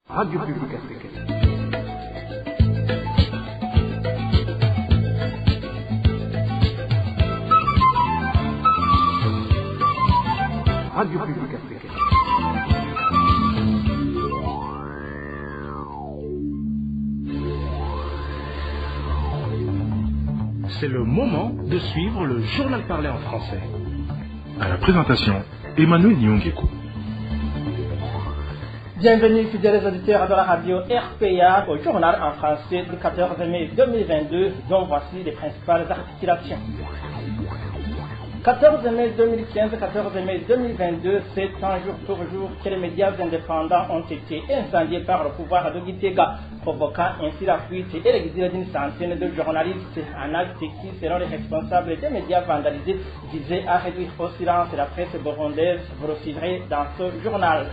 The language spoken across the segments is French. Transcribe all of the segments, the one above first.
Radio Publique Africaine. Radio Publique Africaine. C'est le moment de suivre le journal parlé en français. À la présentation, Emmanuel Nyongeko. Bienvenue fidèles auditeurs de la radio RPA au journal en français du 14 mai 2022 dont voici les principales articulations. 14 mai 2015, 14 mai 2022, c'est un jour pour jour que les médias indépendants ont été incendiés par le pouvoir de Gitega, provoquant ainsi la fuite et l'exil d'une centaine de journalistes, un acte qui, selon les responsables des médias vandalisés, visait à réduire au silence la presse burundaise. Vous le suivrez dans ce journal.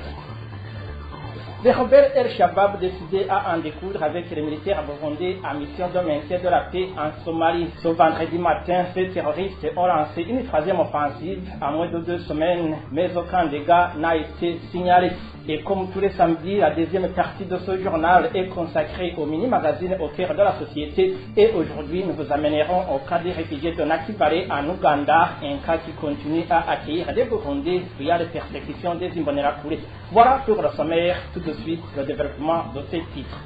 Les rebelles El-Shabaab décidaient à en découdre avec les militaires burundais en mission de maintien de la paix en Somalie. Ce vendredi matin, ces terroristes ont lancé une troisième offensive à moins de 2 semaines, mais aucun dégât n'a été signalé. Et comme tous les samedis, la deuxième partie de ce journal est consacrée au mini-magazine au cœur de la société. Et aujourd'hui, nous vous amènerons au cas des réfugiés de Nakibale en Ouganda, un cas qui continue à accueillir des Burundais via les persécutions des Imbonerakure. Voilà pour le sommaire, tout de suite le développement de ces titres.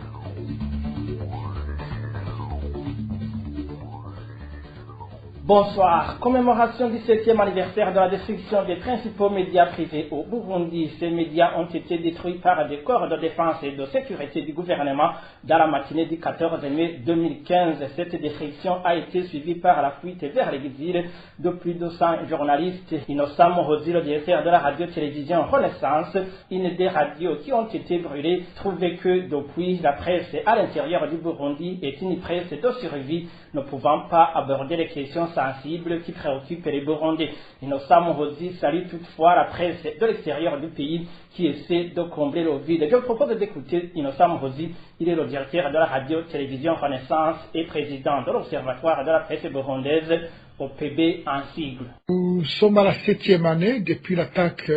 Bonsoir. Commémoration du 7e anniversaire de la destruction des principaux médias privés au Burundi. Ces médias ont été détruits par des corps de défense et de sécurité du gouvernement dans la matinée du 14 mai 2015. Cette destruction a été suivie par la fuite vers l'exil de plus de 100 journalistes. Innocent Morozi, le directeur de la radio-télévision Renaissance, une des radios qui ont été brûlées, trouvait que depuis la presse à l'intérieur du Burundi est une presse de survie, ne pouvant pas aborder les questions sensibles qui préoccupent les Burundais. Innocent Morozi salue toutefois la presse de l'extérieur du pays qui essaie de combler le vide. Je vous propose d'écouter Innocent Morozi. Il est le directeur de la radio-télévision Renaissance et président de l'Observatoire de la presse burundaise, OPB en sigle. Nous sommes à la 7e année depuis l'attaque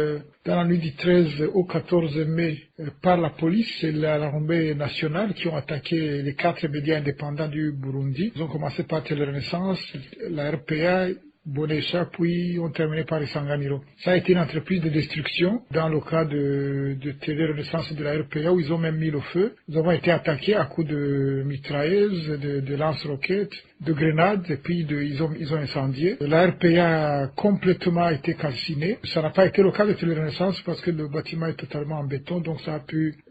dans la nuit du 13 au 14 mai par la police et l'armée nationale qui ont attaqué les 4 médias indépendants du Burundi. Ils ont commencé par Télé Renaissance, la RPA, Bonesha, puis ont terminé par Isanganiro. Ça a été une entreprise de destruction dans le cas de Télé Renaissance et de la RPA où ils ont même mis le feu. Nous avons été attaqués à coups de mitrailleuses, de lance-roquettes, de grenades et puis ils ont incendié. La RPA a complètement été calcinée. Ça n'a pas été le cas de Télé Renaissance parce que le bâtiment est totalement en béton, donc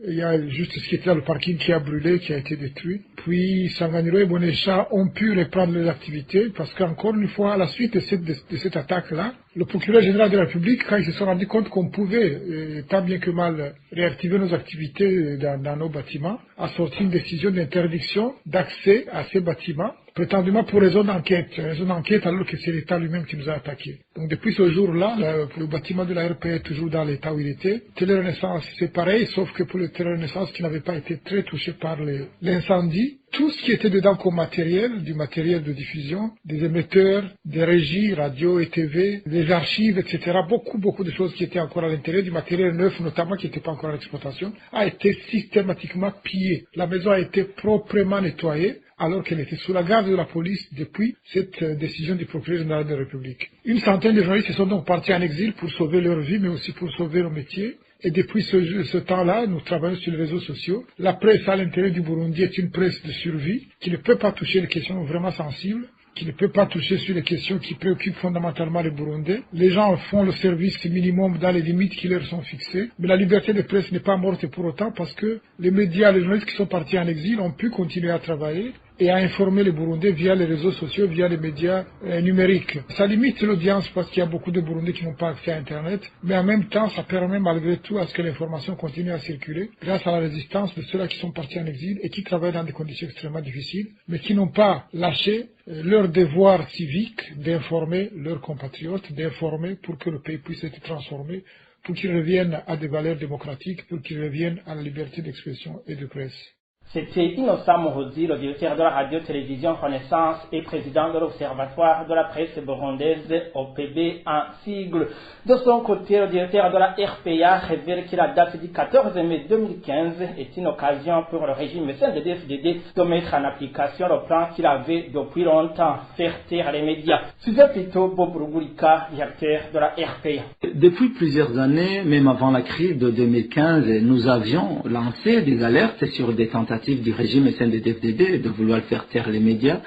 il y a juste ce qui était dans le parking qui a brûlé, qui a été détruit. Puis Isanganiro et Bonesha ont pu reprendre leurs activités parce qu'encore une fois, à la suite de cette attaque-là, le procureur général de la République, quand ils se sont rendus compte qu'on pouvait, tant bien que mal, réactiver nos activités dans nos bâtiments, a sorti une décision d'interdiction d'accès à ces bâtiments, prétendument pour raison d'enquête. Raison d'enquête alors que c'est l'État lui-même qui nous a attaqués. Donc depuis ce jour-là, le bâtiment de la RPA est toujours dans l'état où il était. Télé Renaissance, c'est pareil, sauf que pour le Télé Renaissance qui n'avait pas été très touché par l'incendie, tout ce qui était dedans comme matériel, du matériel de diffusion, des émetteurs, des régies, radio et TV, des archives, etc., beaucoup de choses qui étaient encore à l'intérieur, du matériel neuf notamment qui n'était pas encore en exploitation, a été systématiquement pillé. La maison a été proprement nettoyée, alors qu'elle était sous la garde de la police depuis cette décision du procureur général de la République. Une centaine de journalistes sont donc partis en exil pour sauver leur vie, mais aussi pour sauver leur métier. Et depuis ce temps-là, nous travaillons sur les réseaux sociaux. La presse à l'intérieur du Burundi est une presse de survie qui ne peut pas toucher les questions vraiment sensibles, qui ne peut pas toucher sur les questions qui préoccupent fondamentalement les Burundais. Les gens font le service minimum dans les limites qui leur sont fixées. Mais la liberté de presse n'est pas morte pour autant parce que les médias, les journalistes qui sont partis en exil ont pu continuer à travailler et à informer les Burundais via les réseaux sociaux, via les médias numériques. Ça limite l'audience parce qu'il y a beaucoup de Burundais qui n'ont pas accès à Internet, mais en même temps, ça permet malgré tout à ce que l'information continue à circuler grâce à la résistance de ceux-là qui sont partis en exil et qui travaillent dans des conditions extrêmement difficiles, mais qui n'ont pas lâché leur devoir civique d'informer leurs compatriotes, d'informer pour que le pays puisse être transformé, pour qu'ils reviennent à des valeurs démocratiques, pour qu'ils reviennent à la liberté d'expression et de presse. C'était Innocent Mohozi, le directeur de la radio-télévision Renaissance et président de l'Observatoire de la presse burundaise, OPB en sigle. De son côté, le directeur de la RPA révèle que la date du 14 mai 2015 est une occasion pour le régime CNDD-FDD de mettre en application le plan qu'il avait depuis longtemps, faire taire les médias. Suivez plutôt Bob Rugurika, directeur de la RPA. Depuis plusieurs années, même avant la crise de 2015, nous avions lancé des alertes sur des tentatives du régime CNDD-FDD de vouloir faire taire les médias.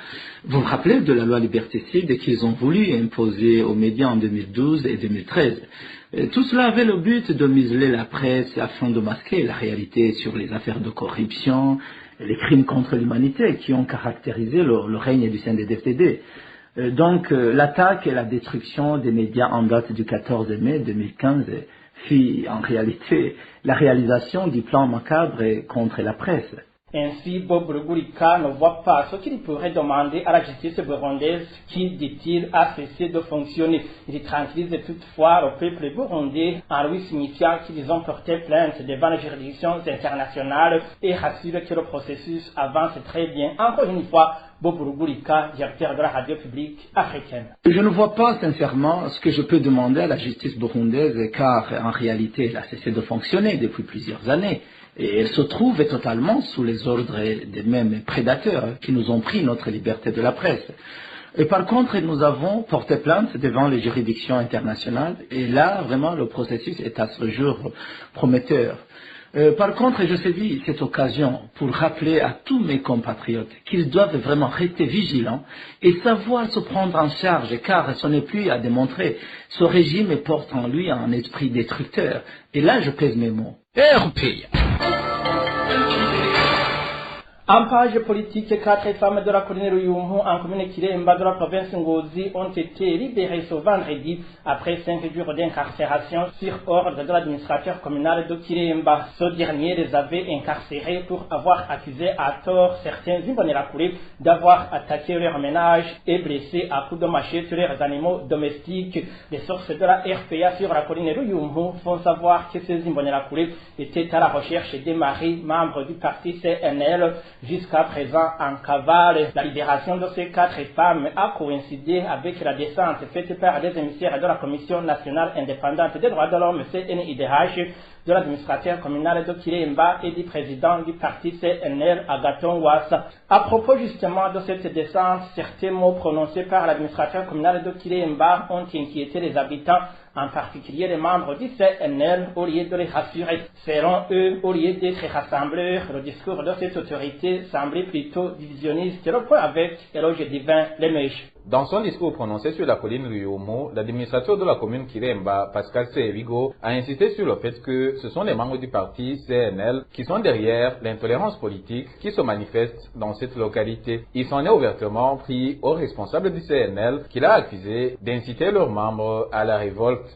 Vous vous rappelez de la loi liberticide qu'ils ont voulu imposer aux médias en 2012 et 2013. Tout cela avait le but de museler la presse afin de masquer la réalité sur les affaires de corruption, les crimes contre l'humanité qui ont caractérisé le règne du CNDD-FDD. Donc l'attaque et la destruction des médias en date du 14 mai 2015 fut en réalité la réalisation du plan macabre contre la presse. Ainsi, Bob Rugurika ne voit pas ce qu'il pourrait demander à la justice burundaise qui, dit-il, a cessé de fonctionner. Il tranquillise toutefois le peuple burundais en lui signifiant qu'ils ont porté plainte devant les juridictions internationales et rassure que le processus avance très bien. Encore une fois, Bob Rugurika, directeur de la radio publique africaine. Je ne vois pas sincèrement ce que je peux demander à la justice burundaise car en réalité elle a cessé de fonctionner depuis plusieurs années. Et elle se trouve totalement sous les ordres des mêmes prédateurs qui nous ont pris notre liberté de la presse. Et par contre, nous avons porté plainte devant les juridictions internationales. Et là, vraiment, le processus est à ce jour prometteur. Par contre, je saisis cette occasion pour rappeler à tous mes compatriotes qu'ils doivent vraiment rester vigilants et savoir se prendre en charge, car ce n'est plus à démontrer. Ce régime porte en lui un esprit destructeur. Et là, je pèse mes mots. En page politique, 4 femmes de la colline Ruyumhu en commune Kiremba de la province Ngozi ont été libérées ce vendredi après 5 jours d'incarcération sur ordre de l'administrateur communal de Kiremba. Ce dernier les avait incarcérés pour avoir accusé à tort certains Imbonerakure d'avoir attaqué leur ménage et blessé à coups de machette leurs animaux domestiques. Les sources de la RPA sur la colline Ruyumhu font savoir que ces Imbonerakure étaient à la recherche des maris membres du parti CNL jusqu'à présent en cavale. La libération de ces 4 femmes a coïncidé avec la descente faite par des émissaires de la Commission nationale indépendante des droits de l'homme CNIDH, de l'administrateur communal de Kiremba et du président du parti CNL Agathon Rwasa. À propos justement de cette descente, certains mots prononcés par l'administrateur communal de Kiremba ont inquiété les habitants, en particulier les membres du CNL, au lieu de les rassurer. Selon eux, au lieu d'être rassembleurs, le discours de cette autorité semblait plutôt divisionniste. Le point avec Éloge Divin Lemèche. Dans son discours prononcé sur la colline Ruyumhu, l'administrateur de la commune Kiremba, Pascal Sevigo, a insisté sur le fait que ce sont les membres du parti CNL qui sont derrière l'intolérance politique qui se manifeste dans cette localité. Il s'en est ouvertement pris aux responsables du CNL qu'il a accusé d'inciter leurs membres à la révolte.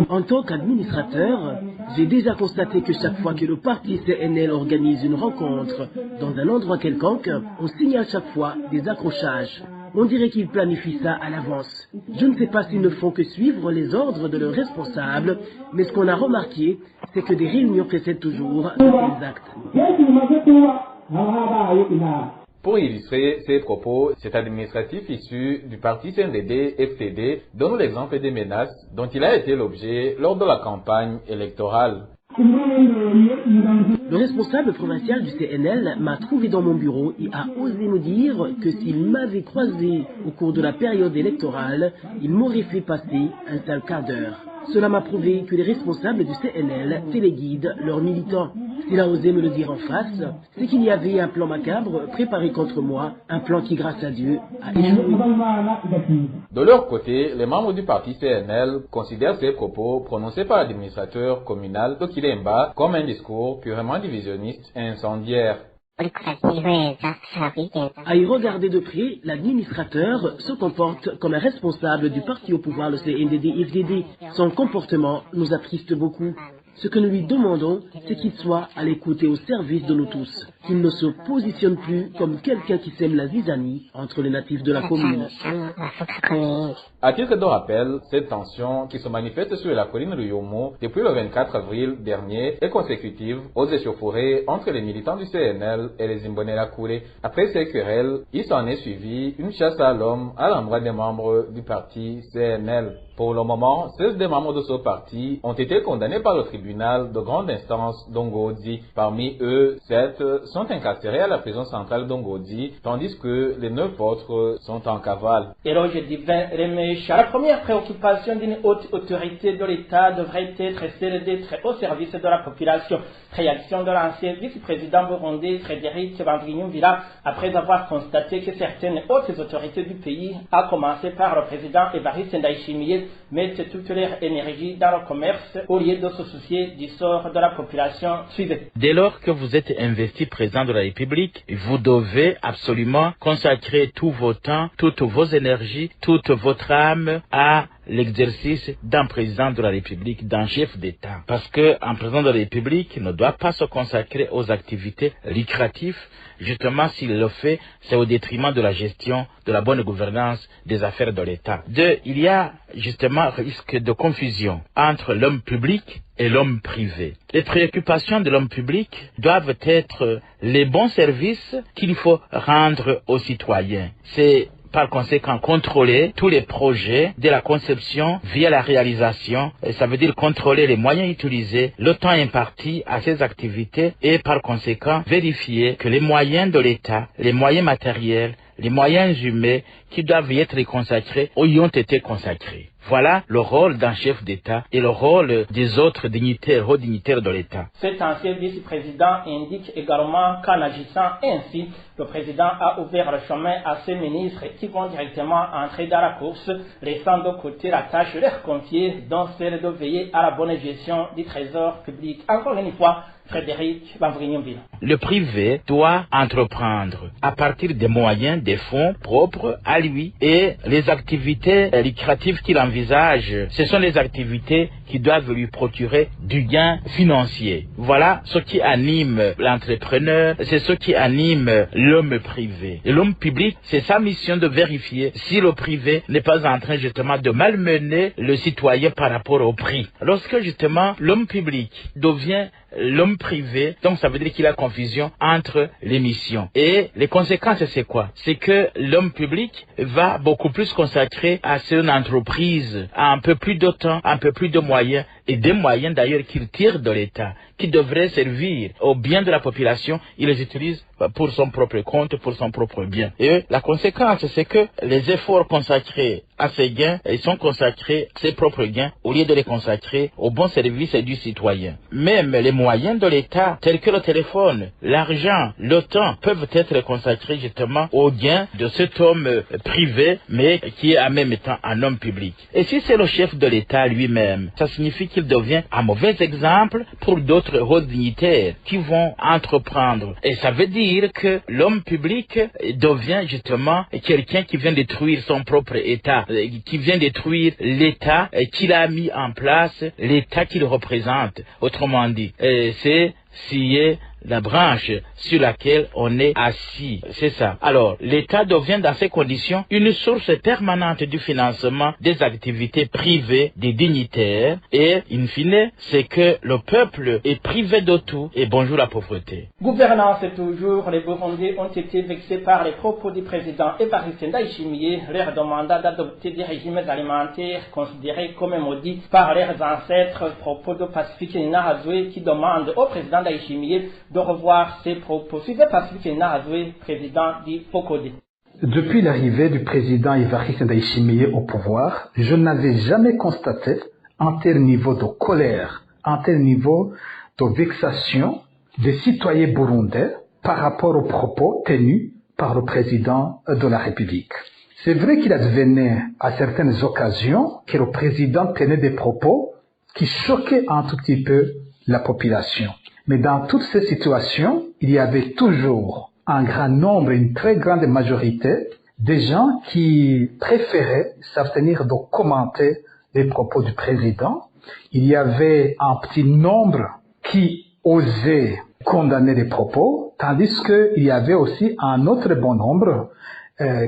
En tant qu'administrateur, j'ai déjà constaté que chaque fois que le parti CNL organise une rencontre dans un endroit quelconque, on signale chaque fois des accrochages. On dirait qu'ils planifient ça à l'avance. Je ne sais pas s'ils ne font que suivre les ordres de leurs responsables, mais ce qu'on a remarqué, c'est que des réunions précèdent toujours les actes. Pour illustrer ces propos, cet administratif issu du parti CNDD-FDD donne l'exemple des menaces dont il a été l'objet lors de la campagne électorale. Le responsable provincial du CNL m'a trouvé dans mon bureau et a osé me dire que s'il m'avait croisé au cours de la période électorale, il m'aurait fait passer un sale quart d'heure. Cela m'a prouvé que les responsables du CNL téléguident leurs militants. S'il a osé me le dire en face, c'est qu'il y avait un plan macabre préparé contre moi, un plan qui, grâce à Dieu, a échoué. De leur côté, les membres du parti CNL considèrent ces propos prononcés par l'administrateur communal de Kiremba comme un discours purement divisionniste et incendiaire. À y regarder de près, l'administrateur se comporte comme un responsable du parti au pouvoir, le CNDD-FDD. Son comportement nous attriste beaucoup. Ce que nous lui demandons, c'est qu'il soit à l'écoute et au service de nous tous, qu'il ne se positionne plus comme quelqu'un qui sème la zizanie entre les natifs de la commune. À titre de rappel, cette tension qui se manifeste sur la colline Ruyomo depuis le 24 avril dernier est consécutive aux échauffourées entre les militants du CNL et les Imbonerakure. Après ces querelles, il s'en est suivi une chasse à l'homme à l'endroit des membres du parti CNL. Pour le moment, 16 des membres de ce parti ont été condamnés par le tribunal de grande instance d'Ongodi. Parmi eux, 7 sont incarcérés à la prison centrale d'Ongodi, tandis que les 9 autres sont en cavale. Éloge divin Remesha, la première préoccupation d'une haute autorité de l'État devrait être celle d'être au service de la population. Réaction de l'ancien vice-président burundais Frédéric Bamvuginyumvira après avoir constaté que certaines hautes autorités du pays, à commencer par le président Evariste Ndayishimiye, mettent toute leur énergie dans le commerce au lieu de se soucier du sort de la population. Suivez. Dès lors que vous êtes investi président de la République, vous devez absolument consacrer tout vos temps, toutes vos énergies, toute votre âme à l'exercice d'un président de la République, d'un chef d'État. Parce qu'un président de la République ne doit pas se consacrer aux activités lucratives. Justement, s'il le fait, c'est au détriment de la gestion, de la bonne gouvernance des affaires de l'État. Deux, il y a justement risque de confusion entre l'homme public et l'homme privé. Les préoccupations de l'homme public doivent être les bons services qu'il faut rendre aux citoyens. C'est par conséquent contrôler tous les projets de la conception via la réalisation. Et ça veut dire contrôler les moyens utilisés, le temps imparti à ces activités et par conséquent vérifier que les moyens de l'État, les moyens matériels, les moyens humains qui doivent y être consacrés y ont été consacrés. Voilà le rôle d'un chef d'État et le rôle des autres dignitaires, hauts dignitaires de l'État. Cet ancien vice-président indique également qu'en agissant ainsi, le président a ouvert le chemin à ses ministres qui vont directement entrer dans la course, laissant de côté la tâche leur confiée, dont celle de veiller à la bonne gestion du trésor public. Encore une fois, Frédéric Bamvuginyumvira. Le privé doit entreprendre à partir des moyens, des fonds propres à lui et les activités lucratives qu'il envisage. Ce sont les activités qui doivent lui procurer du gain financier. Voilà ce qui anime l'entrepreneur, c'est ce qui anime l'homme privé. Et l'homme public, c'est sa mission de vérifier si le privé n'est pas en train justement de malmener le citoyen par rapport au prix. Lorsque justement l'homme public devient l'homme privé, donc ça veut dire qu'il y a confusion entre les missions. Et les conséquences, c'est quoi? C'est que l'homme public va beaucoup plus consacrer à son entreprise, à un peu plus de temps, un peu plus de moyens, et des moyens d'ailleurs qu'il tire de l'État, qui devraient servir au bien de la population, il les utilise pour son propre compte, pour son propre bien. Et la conséquence, c'est que les efforts consacrés à ces gains, ils sont consacrés à ses propres gains, au lieu de les consacrer au bon service du citoyen. Même les moyens de l'État, tels que le téléphone, l'argent, le temps, peuvent être consacrés justement aux gains de cet homme privé, mais qui est en même temps un homme public. Et si c'est le chef de l'État lui-même, ça signifie qu'il devient un mauvais exemple pour d'autres hauts dignitaires qui vont entreprendre. Et ça veut dire que l'homme public devient justement quelqu'un qui vient détruire son propre État, qui vient détruire l'État qu'il a mis en place, l'État qu'il représente. Autrement dit, c'est scier la branche sur laquelle on est assis. C'est ça. Alors, l'État devient dans ces conditions une source permanente du financement des activités privées des dignitaires et, in fine, c'est que le peuple est privé de tout et bonjour la pauvreté. Gouvernance toujours, les Burundais ont été vexés par les propos du président Evariste Ndayishimiye, leur demandant d'adopter des régimes alimentaires considérés comme maudits par leurs ancêtres, propos de Pacifique Nahazwe qui demande au président Ndayishimiye de revoir ses propos. Suivez Pacifique Nahazwe, président du FOCODE. Depuis l'arrivée du président Evariste Ndayishimiye au pouvoir, je n'avais jamais constaté un tel niveau de colère, un tel niveau de vexation des citoyens burundais par rapport aux propos tenus par le président de la République. C'est vrai qu'il advenait à certaines occasions que le président tenait des propos qui choquaient un tout petit peu la population. Mais dans toutes ces situations, il y avait toujours un grand nombre, une très grande majorité des gens qui préféraient s'abstenir de commenter les propos du président il y avait un petit nombre qui osaient condamner les propos, tandis qu'il y avait aussi un autre bon nombre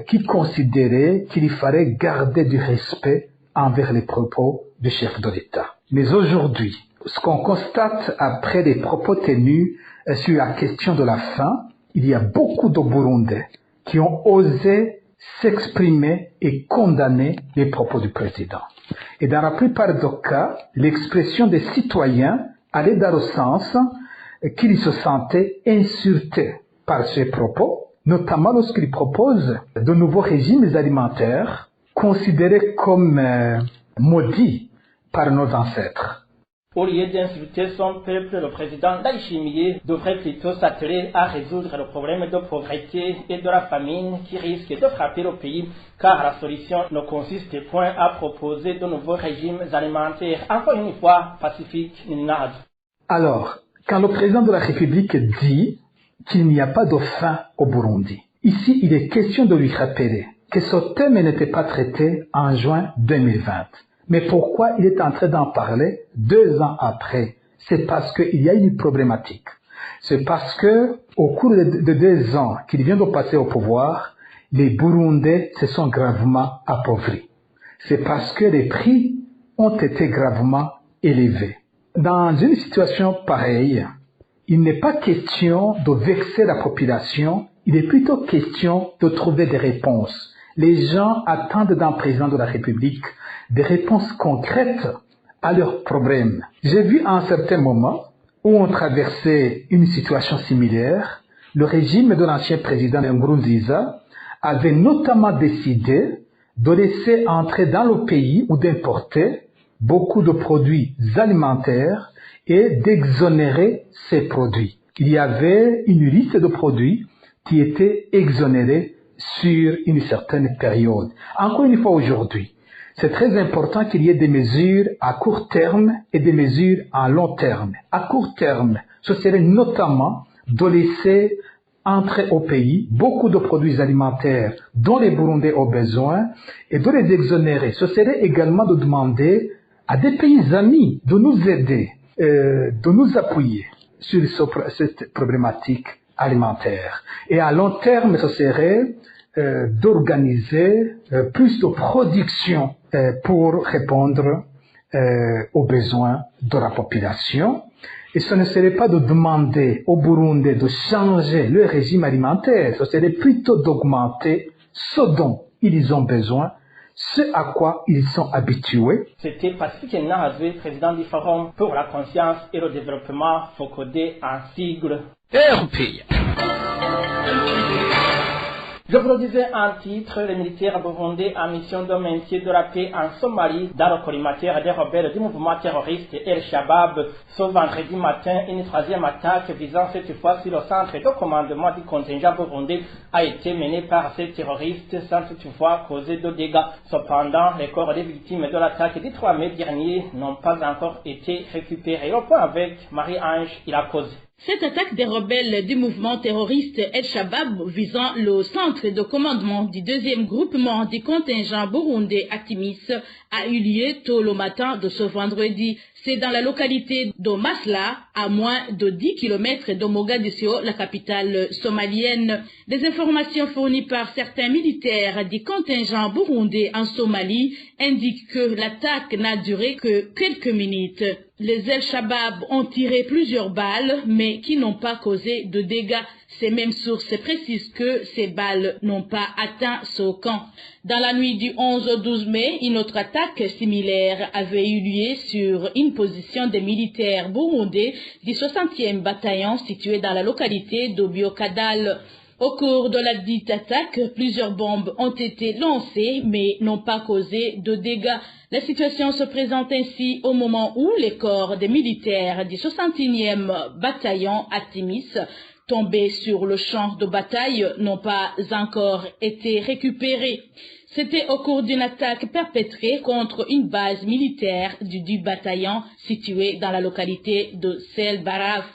qui considérait qu'il fallait garder du respect envers les propos du chef de l'État. Mais aujourd'hui, ce qu'on constate après les propos tenus sur la question de la faim, il y a beaucoup de Burundais qui ont osé s'exprimer et condamner les propos du président. Et dans la plupart des cas, l'expression des citoyens allait dans le sens qu'ils se sentaient insultés par ces propos, notamment lorsqu'ils proposent de nouveaux régimes alimentaires considérés comme maudits par nos ancêtres. Au lieu d'insulter son peuple, le président Ndayishimiye devrait plutôt s'atteler à résoudre le problème de pauvreté et de la famine qui risque de frapper le pays, car la solution ne consiste point à proposer de nouveaux régimes alimentaires. Encore une fois, Pacifique Ninad. Alors, quand le président de la République dit qu'il n'y a pas de faim au Burundi, ici il est question de lui rappeler que ce thème n'était pas traité en juin 2020. Mais pourquoi il est en train d'en parler 2 ans après? C'est parce qu'il y a une problématique. C'est parce que, au cours de 2 ans qu'il vient de passer au pouvoir, les Burundais se sont gravement appauvris. C'est parce que les prix ont été gravement élevés. Dans une situation pareille, il n'est pas question de vexer la population, il est plutôt question de trouver des réponses. Les gens attendent d'un président de la République des réponses concrètes à leurs problèmes. J'ai vu à un certain moment où on traversait une situation similaire, le régime de l'ancien président Nkurunziza avait notamment décidé de laisser entrer dans le pays ou d'importer beaucoup de produits alimentaires et d'exonérer ces produits. Il y avait une liste de produits qui étaient exonérés sur une certaine période. Encore une fois aujourd'hui, c'est très important qu'il y ait des mesures à court terme et des mesures à long terme. À court terme, ce serait notamment de laisser entrer au pays beaucoup de produits alimentaires dont les Burundais ont besoin et de les exonérer. Ce serait également de demander à des pays amis de nous aider, de nous appuyer sur cette problématique alimentaire. Et à long terme, ce serait d'organiser plus de production pour répondre aux besoins de la population. Et ce ne serait pas de demander aux Burundais de changer leur régime alimentaire, ce serait plutôt d'augmenter ce dont ils ont besoin, ce à quoi ils sont habitués. C'était Pacifique Nahazwe, président du Forum pour la conscience et le développement, FOCODE en sigle. RPI. Je vous le disais en titre, les militaires burundais en mission de maintien de la paix en Somalie, dans le collimateur des rebelles du mouvement terroriste El-Shabaab, ce vendredi matin, une 3e attaque visant cette fois sur le centre de commandement du contingent burundais a été menée par ces terroristes sans toutefois causer de dégâts. Cependant, les corps des victimes de l'attaque du 3 mai dernier n'ont pas encore été récupérés. Au point avec Marie-Ange Ilakoze. Cette attaque des rebelles du mouvement terroriste El-Shabaab visant le centre de commandement du 2e groupement du contingent burundais Atimis a eu lieu tôt le matin de ce vendredi. C'est dans la localité de Masla, à moins de 10 km de Mogadiscio, la capitale somalienne. Des informations fournies par certains militaires du contingent burundais en Somalie indiquent que l'attaque n'a duré que quelques minutes. Les El-Shabaab ont tiré plusieurs balles, mais qui n'ont pas causé de dégâts. Ces mêmes sources précisent que ces balles n'ont pas atteint ce camp. Dans la nuit du 11 au 12 mai, une autre attaque similaire avait eu lieu sur une position des militaires burundais du 60e bataillon situé dans la localité d'Obiokadal. Au cours de la dite attaque, plusieurs bombes ont été lancées mais n'ont pas causé de dégâts. La situation se présente ainsi au moment où les corps des militaires du 61e bataillon Atimis tombés sur le champ de bataille n'ont pas encore été récupérés. C'était au cours d'une attaque perpétrée contre une base militaire du bataillon située dans la localité de Selbaraf.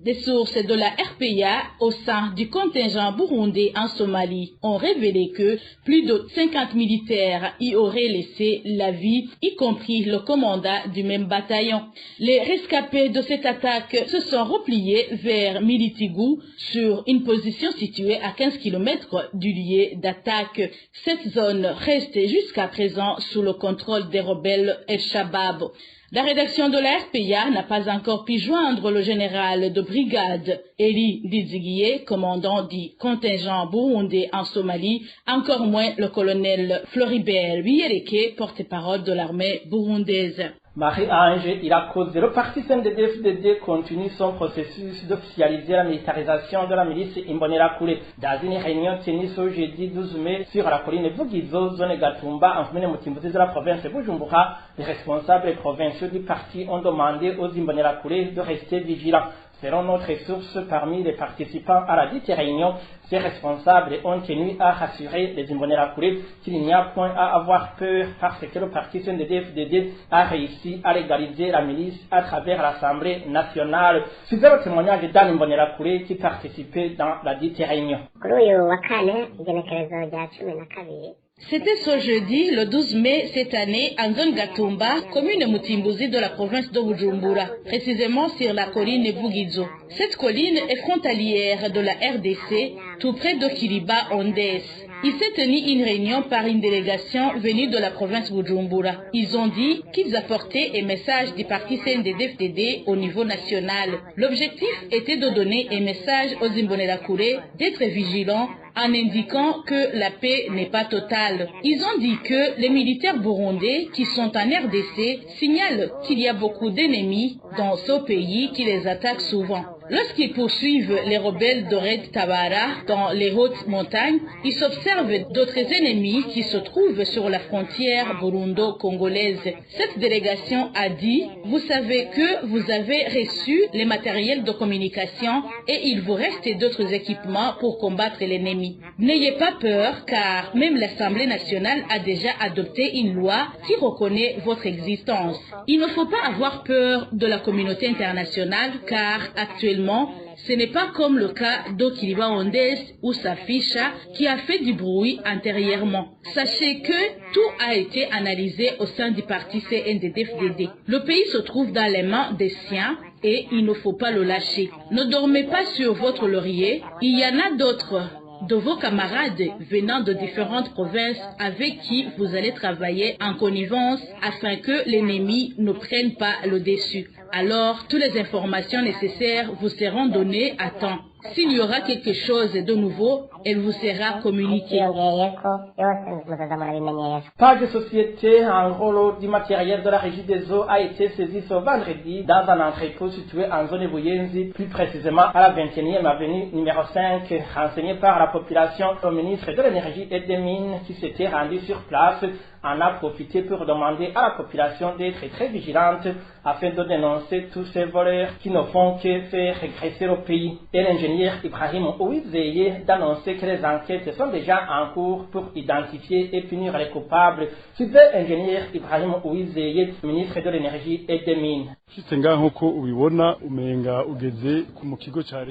Des sources de la RPA au sein du contingent burundais en Somalie ont révélé que plus de 50 militaires y auraient laissé la vie, y compris le commandant du même bataillon. Les rescapés de cette attaque se sont repliés vers Militigou sur une position située à 15 km du lieu d'attaque. Cette zone reste jusqu'à présent sous le contrôle des rebelles El-Shabab. La rédaction de la RPA n'a pas encore pu joindre le général de brigade Eli Dizigiye, commandant du contingent burundais en Somalie, encore moins le colonel Floribert Biyereke, porte-parole de l'armée burundaise. Marie-Ange Irakoze, le parti CNDD-FDD continue son processus d'officialiser la militarisation de la milice Imbonerakure. Dans une réunion tenue ce jeudi 12 mai sur la colline Vugizo, zone Gatumba, en commune Mutimbuzi de la province de Bujumbura, les responsables provinciaux du parti ont demandé aux Imbonerakure de rester vigilants. Selon notre source, parmi les participants à la dite réunion, ces responsables ont tenu à rassurer les Imbonerakure qu'il n'y a point à avoir peur parce que le parti CNDD-FDD a réussi à légaliser la milice à travers l'Assemblée nationale. Suivez le témoignage d'Anne Imbonerakure qui participait dans la dite réunion. C'était ce jeudi, le 12 mai cette année, en zone Gatumba, commune Mutimbuzi de la province de Bujumbura, précisément sur la colline Vugizo. Cette colline est frontalière de la RDC, tout près de Kiriba Ondes. Il s'est tenu une réunion par une délégation venue de la province Bujumbura. Ils ont dit qu'ils apportaient un message du parti CNDD-FDD au niveau national. L'objectif était de donner un message aux Imbonerakure d'être vigilants en indiquant que la paix n'est pas totale. Ils ont dit que les militaires burundais qui sont en RDC signalent qu'il y a beaucoup d'ennemis dans ce pays qui les attaquent souvent. Lorsqu'ils poursuivent les rebelles de Red Tabara dans les hautes montagnes, ils observent d'autres ennemis qui se trouvent sur la frontière burundo-congolaise. Cette délégation a dit, vous savez que vous avez reçu les matériels de communication et il vous reste d'autres équipements pour combattre l'ennemi. N'ayez pas peur car même l'Assemblée nationale a déjà adopté une loi qui reconnaît votre existence. Il ne faut pas avoir peur de la communauté internationale car actuellement, ce n'est pas comme le cas d'Okiriba Ondes ou Safisha qui a fait du bruit antérieurement. Sachez que tout a été analysé au sein du parti CNDD-FDD. Le pays se trouve dans les mains des siens et il ne faut pas le lâcher. Ne dormez pas sur votre laurier, il y en a d'autres de vos camarades venant de différentes provinces avec qui vous allez travailler en connivence afin que l'ennemi ne prenne pas le dessus. Alors, toutes les informations nécessaires vous seront données à temps. S'il y aura quelque chose de nouveau, elle vous sera communiquée. Page Société, un gros lot du matériel de la Régie des eaux a été saisi ce vendredi dans un entrepôt situé en zone Buyenzi, plus précisément à la 21e avenue numéro 5, renseigné par la population. Le ministre de l'Énergie et des Mines qui s'était rendu sur place en a profité pour demander à la population d'être très vigilante afin de dénoncer tous ces voleurs qui ne font que faire régresser le pays. Et l'ingénieur Ibrahim Ouizeye d'annoncer que les enquêtes sont déjà en cours pour identifier et punir les coupables. Suivez l'ingénieur Ibrahim Ouizeye, ministre de l'Énergie et des Mines.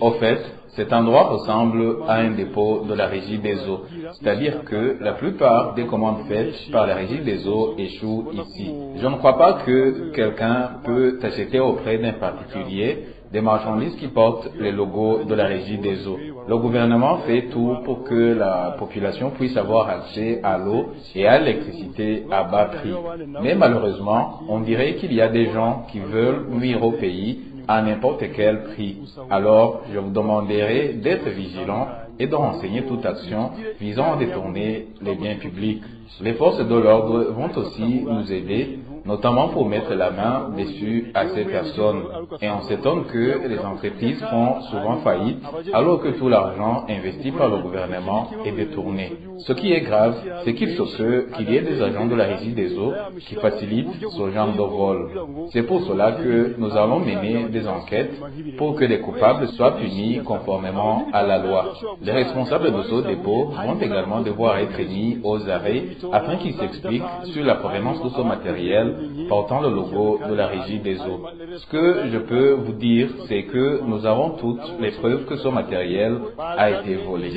Au fait, cet endroit ressemble à un dépôt de la Régie des eaux, c'est-à-dire que la plupart des commandes faites par la Régie des eaux échouent ici. Je ne crois pas que quelqu'un peut acheter auprès d'un particulier des marchandises qui portent les logos de la Régie des eaux. Le gouvernement fait tout pour que la population puisse avoir accès à l'eau et à l'électricité à bas prix. Mais malheureusement, on dirait qu'il y a des gens qui veulent nuire au pays à n'importe quel prix. Alors, je vous demanderai d'être vigilant et de renseigner toute action visant à détourner les biens publics. Les forces de l'ordre vont aussi nous aider, notamment pour mettre la main dessus à ces personnes. Et on s'étonne que les entreprises font souvent faillite alors que tout l'argent investi par le gouvernement est détourné. Ce qui est grave, c'est qu'il se peut qu'il y ait des agents de la Régie des eaux qui facilitent ce genre de vol. C'est pour cela que nous allons mener des enquêtes pour que les coupables soient punis conformément à la loi. Les responsables de ce dépôt vont également devoir être mis aux arrêts afin qu'ils s'expliquent sur la provenance de ce matériel SNL portant le logo de la Régie des eaux. Ce que je peux vous dire, c'est que nous avons toutes les preuves que ce matériel a été volé.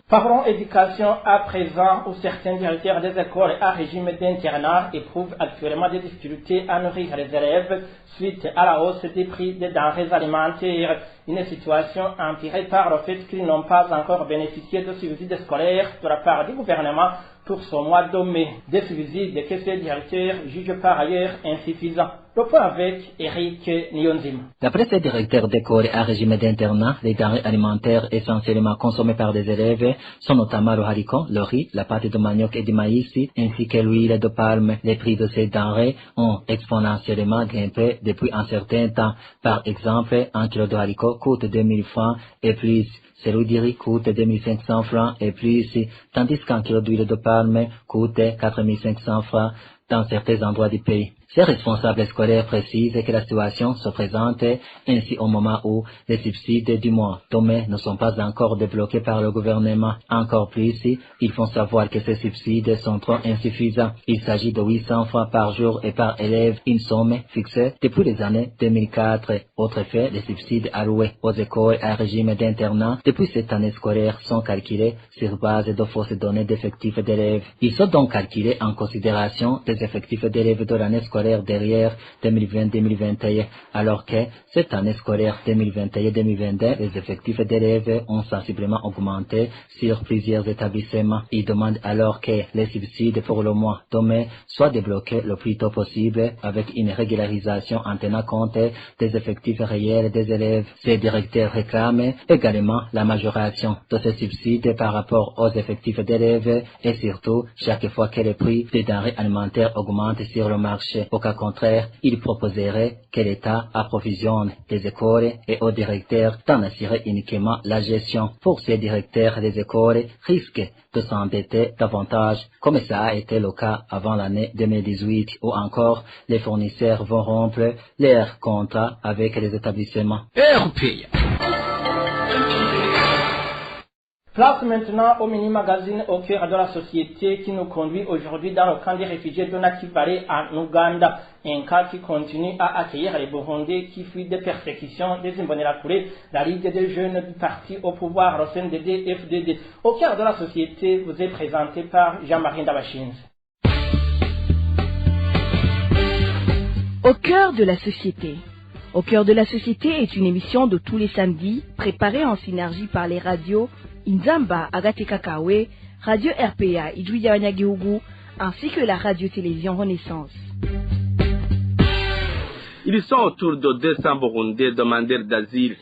Parlons éducation à présent, où certains directeurs des écoles à régime d'internat éprouvent actuellement des difficultés à nourrir les élèves suite à la hausse des prix des denrées alimentaires. Une situation empirée par le fait qu'ils n'ont pas encore bénéficié de subsides scolaires de la part du gouvernement pour ce mois de mai. Des subsides que ces directeurs jugent par ailleurs insuffisants. Le point avec Eric Nyonzima. D'après ces directeurs d'école à régime d'internat, les denrées alimentaires essentiellement consommées par des élèves sont notamment le haricot, le riz, la pâte de manioc et du maïs, ainsi que l'huile de palme. Les prix de ces denrées ont exponentiellement grimpé depuis un certain temps. Par exemple, un kilo de haricot coûte 2000 francs et plus. Celui du riz coûte 2500 francs et plus, tandis qu'un kilo d'huile de palme coûte 4500 francs dans certains endroits du pays. Ces responsables scolaires précisent que la situation se présente ainsi au moment où les subsides du mois de mai ne sont pas encore débloqués par le gouvernement. Encore plus, ils font savoir que ces subsides sont trop insuffisants. Il s'agit de 800 francs par jour et par élève, une somme fixée depuis les années 2004. Autre fait, les subsides alloués aux écoles à régime d'internat depuis cette année scolaire sont calculés sur base de fausses données d'effectifs d'élèves. Ils sont donc calculés en considération des effectifs d'élèves de l'année scolaire derrière 2020-2021, alors que cette année scolaire 2021-2022, les effectifs d'élèves ont sensiblement augmenté sur plusieurs établissements. Ils demandent alors que les subsides pour le mois de mai soient débloqués le plus tôt possible avec une régularisation en tenant compte des effectifs réels des élèves. Ces directeurs réclament également la majoration de ces subsides par rapport aux effectifs d'élèves et surtout chaque fois que les prix des denrées alimentaires augmentent sur le marché. Au cas contraire, il proposerait que l'État approvisionne les écoles et aux directeurs d'en assurer uniquement la gestion. Pour ces directeurs, les écoles risquent de s'endetter davantage, comme ça a été le cas avant l'année 2018, ou encore les fournisseurs vont rompre leurs contrats avec les établissements. Place maintenant au mini-magazine au cœur de la société qui nous conduit aujourd'hui dans le camp des réfugiés de Nakivale en Ouganda. Un cas qui continue à accueillir les Burundais qui fuient des persécutions des Imbonerakure, la Ligue des jeunes du parti au pouvoir, le CNDD-FDD. Au cœur de la société vous est présenté par Jean-Marie Ndabashinze. Au cœur de la société. Au cœur de la société est une émission de tous les samedis, préparée en synergie par les radios Inzamba Agateka Kawe, Radio RPA Idouya Wanyagihugu, ainsi que la radio-télévision Renaissance. Ils sont autour de 200 Burundais demandeurs d'asile.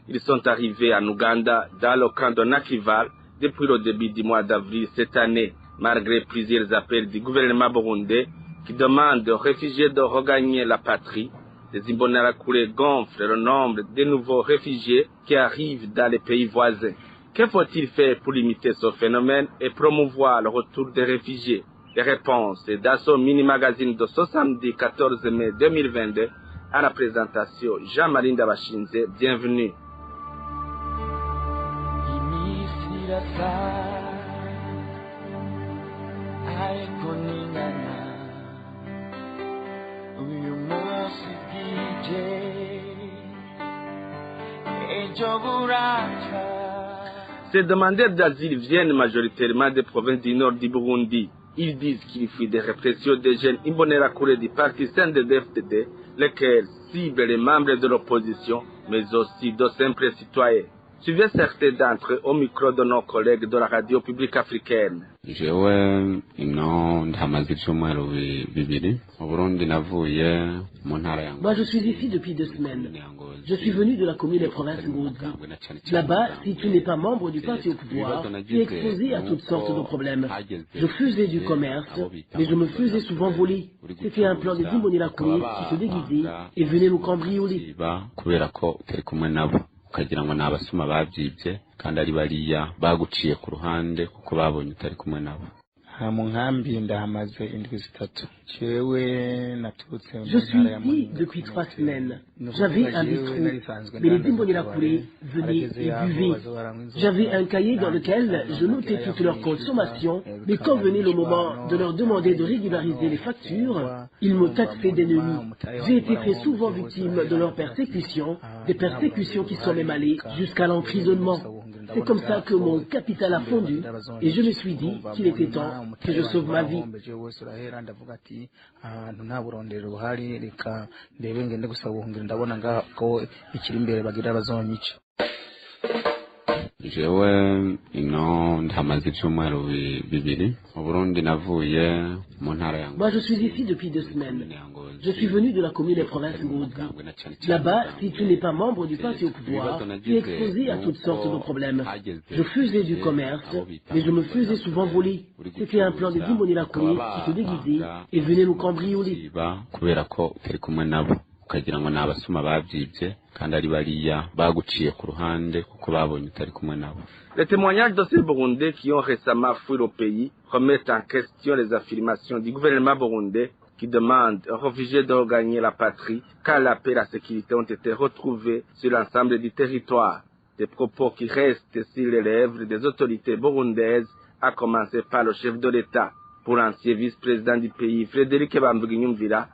Ils sont arrivés en Ouganda dans le camp de Nakivale depuis le début du mois d'avril cette année, malgré plusieurs appels du gouvernement burundais qui demandent aux réfugiés de regagner la patrie. Les Imbonerakure gonflent le nombre de nouveaux réfugiés qui arrivent dans les pays voisins. Que faut-il faire pour limiter ce phénomène et promouvoir le retour des réfugiés? Les réponses dans ce mini-magazine de ce samedi 14 mai 2022 à la présentation Jean-Marie Ndabashinze. Bienvenue. Ces demandeurs d'asile viennent majoritairement des provinces du nord du Burundi. Ils disent qu'ils fuient des répressions des jeunes Imbonerakure du parti CNDD-FDD, lesquels ciblent les membres de l'opposition, mais aussi de simples citoyens. Suivez certains d'entre eux au micro de nos collègues de la radio publique africaine. Moi, je suis ici depuis 2 semaines. Je suis venu de la commune et province Ngozi. Là-bas, si tu n'es pas membre du parti au pouvoir, tu es exposé à toutes sortes de problèmes. Je faisais du commerce, mais je me faisais souvent voler. C'était un plan des Imbonerakure qui se déguisaient et venaient nous cambrioler. ukagira ngo n'abasuma babyibye kandi ari bariya baguciye ku ruhande kuko babonye utari kumwe nabo. mu nkambi ndahamaze indwi zitatu. Je suis ici depuis 3 semaines. J'avais un bistrot, mais les Imbonerakure venaient et buvaient. J'avais un cahier dans lequel je notais toutes leurs consommations, mais quand venait le moment de leur demander de régulariser les factures, ils me taxaient d'ennemis. J'ai été très souvent victime de leurs persécutions, des persécutions qui sont même allées jusqu'à l'emprisonnement. C'est comme ça que mon capital a fondu et je me suis dit qu'il était temps que je sauve ma vie. jewe ino ndamaze icyumweru bibiri mu Burundi navuye mu ntara ya Moi je suis ici depuis 2 semaines. Je suis venu de la commune et province Ngozi. Là-bas, si tu n'es pas membre du parti au pouvoir, tu es exposé à toutes sortes de problèmes. Je faisais du commerce, mais je me faisais souvent voler. C'était un plan des Imbonerakure qui se déguisaient et venaient nous cambrioler. kubera ko utari kumwe nabo ukagira ngo nabasuma bavyibye kandi ari bariya baguciye ku ruhande kuko babonye utari kumwe nabo. Les témoignages de ces Burundais qui ont récemment fui le pays remettent en question les affirmations du gouvernement burundais qui demande aux réfugiés de regagner la patrie car la paix et la sécurité ont été retrouvées sur l'ensemble du territoire. Des propos qui restent sur les lèvres des autorités burundaises, à commencer par le chef de l'État. Pour l'ancien vice-président du pays, Frédéric Bamvuginyumvira,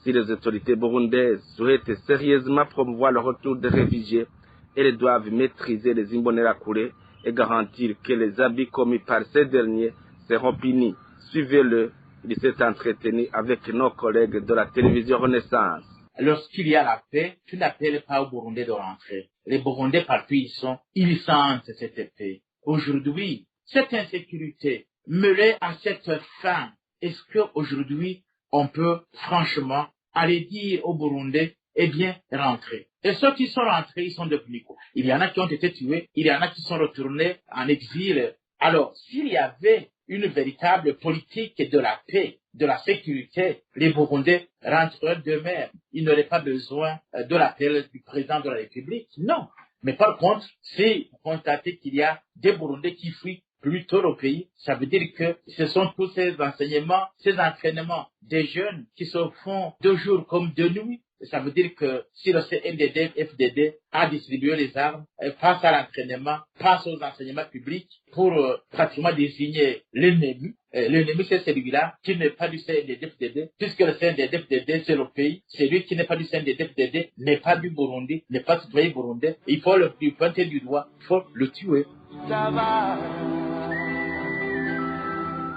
si les autorités burundaises souhaitent sérieusement promouvoir le retour des réfugiés, elles doivent maîtriser les Imbonerakure et garantir que les abus commis par ces derniers seront punis. Suivez-le, il s'est entretenu avec nos collègues de la télévision Renaissance. Lorsqu'il y a la paix, tu n'appelles pas aux Burundais de rentrer. Les Burundais partout ils sont, ils sentent cette paix. Aujourd'hui, cette insécurité mêlée à cette faim, est-ce qu'aujourd'hui on peut franchement aller dire aux Burundais, eh bien, rentrer. Et ceux qui sont rentrés, ils sont devenus quoi? Il y en a qui ont été tués, il y en a qui sont retournés en exil. Alors, s'il y avait une véritable politique de la paix, de la sécurité, les Burundais rentreraient d'eux-mêmes. Ils n'auraient pas besoin de l'appel du président de la République. Non. Mais par contre, si vous constatez qu'il y a des Burundais qui fuient plutôt le pays, ça veut dire que ce sont tous ces enseignements, ces entraînements des jeunes qui se font de jour comme de nuit. Ça veut dire que si le CNDD, FDD a distribué les armes, passe à l'entraînement, passe aux enseignements publics pour pratiquement désigner l'ennemi. L'ennemi, c'est celui-là qui n'est pas du CNDD, FDD, puisque le CNDD, FDD, c'est le pays. Celui qui n'est pas du CNDD, FDD n'est pas du Burundi, n'est pas citoyen burundais. Il faut le pointer du doigt, il faut le tuer.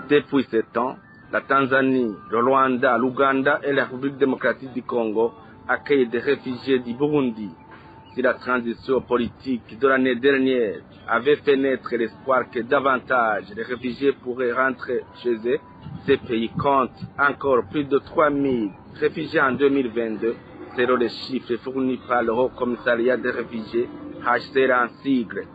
Depuis ce temps, la Tanzanie, le Rwanda, l'Ouganda et la République démocratique du Congo accueillent des réfugiés du Burundi. Si la transition politique de l'année dernière avait fait naître l'espoir que davantage de réfugiés pourraient rentrer chez eux, ces pays comptent encore plus de 3000 réfugiés en 2022, selon les chiffres fournis par le Haut Commissariat des réfugiés, HCR en sigle.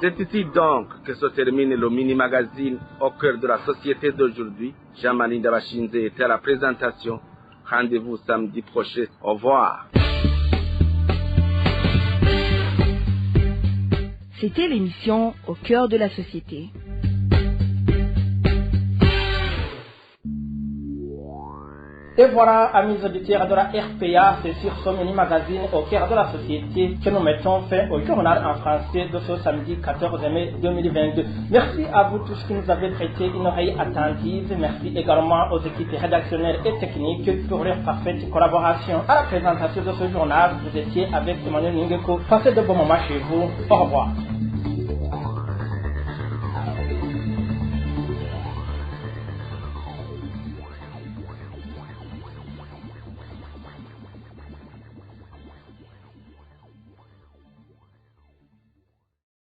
C'est ici donc que se termine le mini-magazine au cœur de la société d'aujourd'hui. Jean-Marie Ndabashinze était à la présentation. Rendez-vous samedi prochain. Au revoir. C'était l'émission Au cœur de la société. Et voilà, amis auditeurs de la RPA, c'est sur ce mini-magazine Au cœur de la société que nous mettons fin au journal en français de ce samedi 14 mai 2022. Merci à vous tous qui nous avez prêté une oreille attentive. Merci également aux équipes rédactionnelles et techniques pour leur parfaite collaboration. À la présentation de ce journal, vous étiez avec Emmanuel Ningeko. Passez de bons moments chez vous. Au revoir.